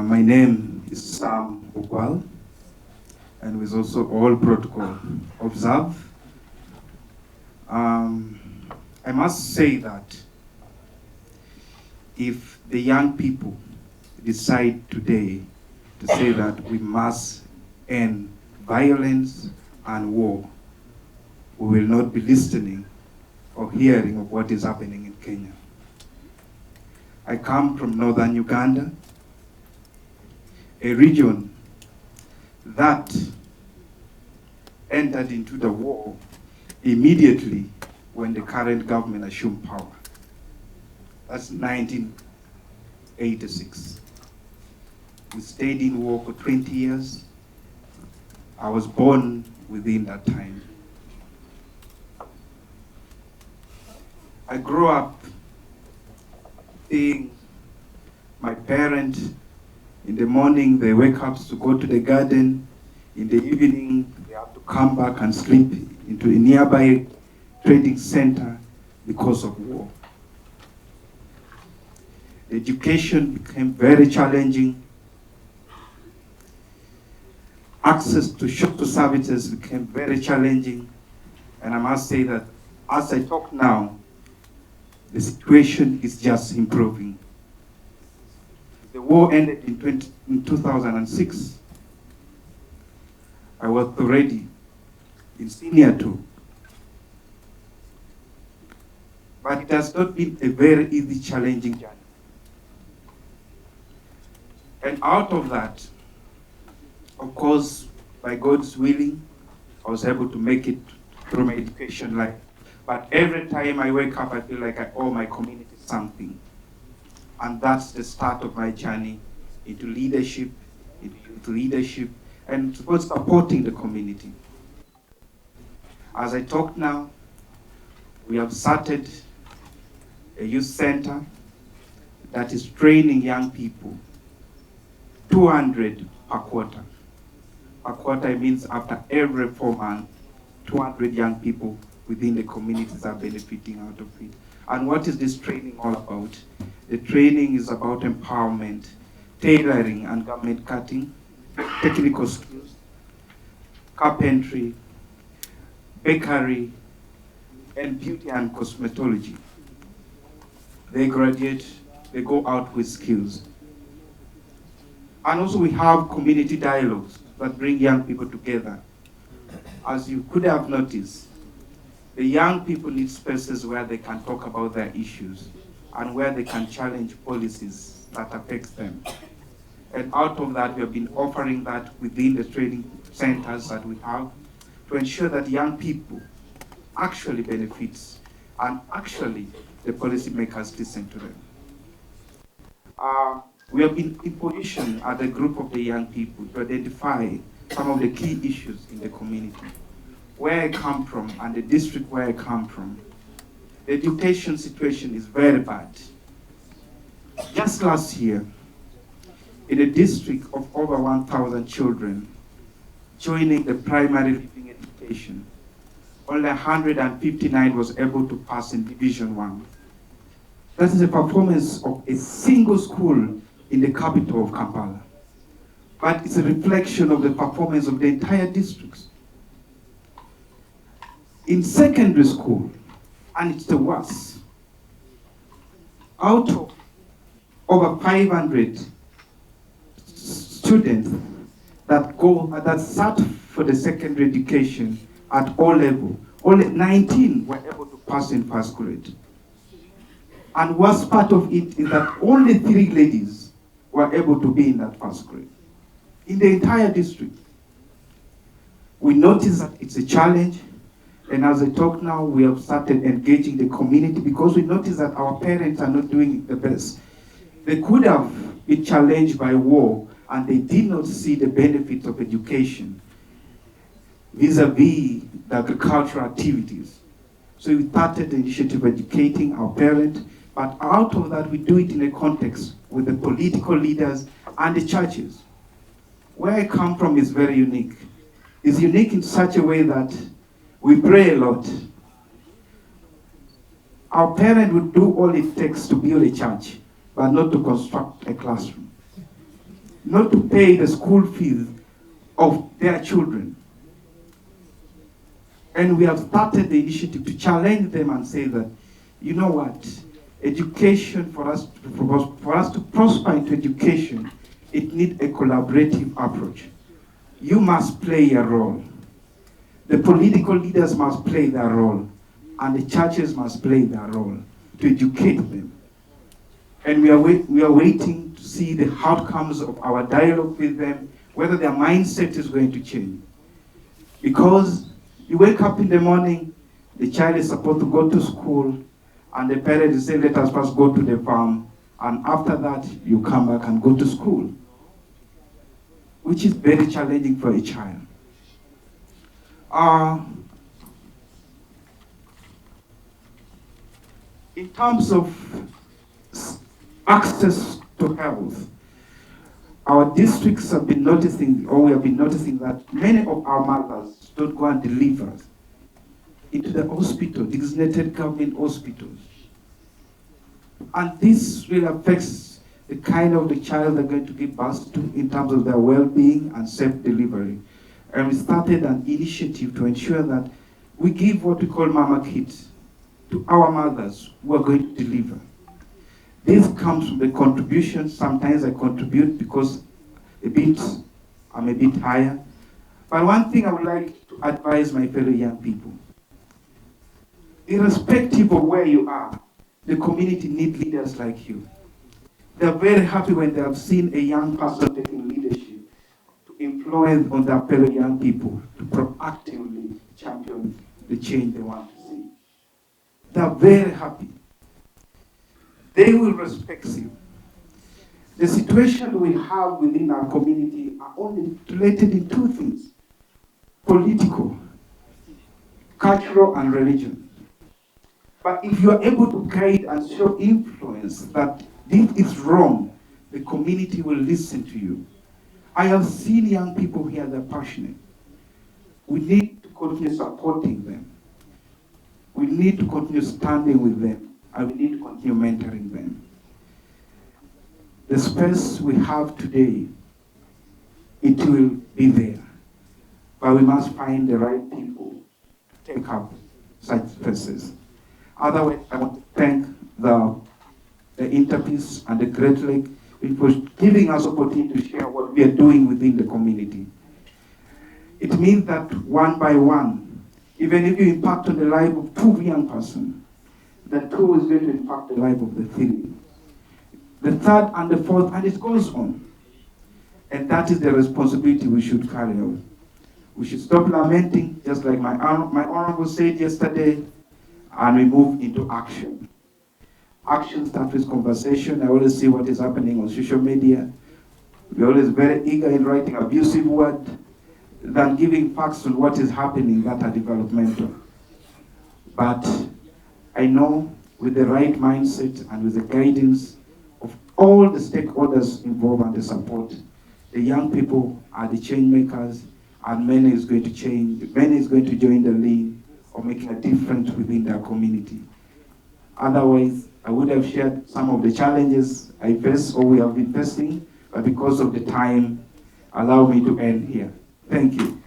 My name is Sam Ogwal, and with also all protocol observed. I must say that if the young people decide today to say that we must end violence and war, we will not be listening or hearing of what is happening in Kenya. I come from northern Uganda, a region that entered into the war immediately when the current government assumed power. That's 1986. We stayed in war for 20 years. I was born within that time. I grew up seeing my parents, in the morning they wake up to go to the garden, in the evening they have to come back and sleep into a nearby trading center because of war. Education became very challenging. Access to social services became very challenging. And I must say that as I talk now, the situation is just improving. The war ended in 2006. I was already in senior 2. But it has not been a very easy, challenging journey. And out of that, of course, by God's willing, I was able to make it through my education life. But every time I wake up, I feel like I owe my community something. And that's the start of my journey into leadership, into youth leadership, and towards supporting the community. As I talk now, we have started a youth center that is training young people, 200 per quarter. Per quarter means after every 4 months, 200 young people within the communities are benefiting out of it. And what is this training all about? The training is about empowerment, tailoring and garment cutting, technical skills, carpentry, bakery, and beauty and cosmetology. They graduate, they go out with skills. And also we have community dialogues that bring young people together. As you could have noticed, the young people need spaces where they can talk about their issues and where they can challenge policies that affect them. And out of that, we have been offering that within the training centers that we have to ensure that young people actually benefit and actually the policymakers listen to them. We have been in position as a group of the young people to identify some of the key issues in the community. Where I come from and the district where I come from, the education situation is very bad. Just last year, in a district of over 1,000 children joining the primary living education, only 159 was able to pass in Division 1. That is a performance of a single school in the capital of Kampala. But it's a reflection of the performance of the entire districts. In secondary school, and it's the worst, out of over 500 students that sat for the secondary education at all levels, only 19 were able to pass in first grade. And worst part of it is that only 3 ladies were able to be in that first grade in the entire district. We notice that it's a challenge. And as I talk now, we have started engaging the community because we notice that our parents are not doing the best. They could have been challenged by war and they did not see the benefits of education vis-a-vis the agricultural activities. So we started the initiative of educating our parents, but out of that we do it in a context with the political leaders and the churches. Where I come from is very unique. It's unique in such a way that we pray a lot. Our parents would do all it takes to build a church, but not to construct a classroom. not to pay the school fees of their children. And we have started the initiative to challenge them and say that, you know what, education, for us to prosper into education, it needs a collaborative approach. You must play a role. The political leaders must play their role, and the churches must play their role to educate them. And we are waiting to see the outcomes of our dialogue with them, whether their mindset is going to change. Because you wake up in the morning, the child is supposed to go to school, and the parents say, let us first go to the farm, and after that, you come back and go to school, which is very challenging for a child. In terms of access to health, our districts have been noticing, or we have been noticing, that many of our mothers don't go and deliver into the hospital, designated government hospitals. And this really affects the kind of the child they're going to give birth to in terms of their well-being and safe delivery. And we started an initiative to ensure that we give what we call mama kits to our mothers who are going to deliver. This comes from the contribution. Sometimes I contribute because I'm a bit higher. But one thing I would like to advise my fellow young people, irrespective of where you are, the community needs leaders like you. They're very happy when they have seen a young person taking leadership to influence on their fellow young people, to proactively champion the change they want to see. They're very happy. They will respect you. The situation we have within our community are only related in two things: political, cultural, and religion. But if you are able to guide and show influence that this is wrong, the community will listen to you. I have seen young people here that are passionate. We need to continue supporting them. We need to continue standing with them, and we need to continue mentoring them. The space we have today, it will be there. But we must find the right people to take up such spaces. Otherwise, I want to thank the Interpeace and the Great Lake for giving us opportunity to share what we are doing within the community. It means that one by one, even if you impact on the life of two young persons, the two is going to impact the life of the three, the third and the fourth, and it goes on. And that is the responsibility we should carry out. We should stop lamenting, just like my honorable said yesterday, and we move into action. Action starts with conversation. I always see what is happening on social media. We're always very eager in writing abusive words than giving facts on what is happening that are developmental. But I know with the right mindset and with the guidance of all the stakeholders involved and the support, the young people are the change makers, and many is going to change, many is going to join the league of making a difference within their community. Otherwise, I would have shared some of the challenges I face or we have been facing, but because of the time, allow me to end here. Thank you.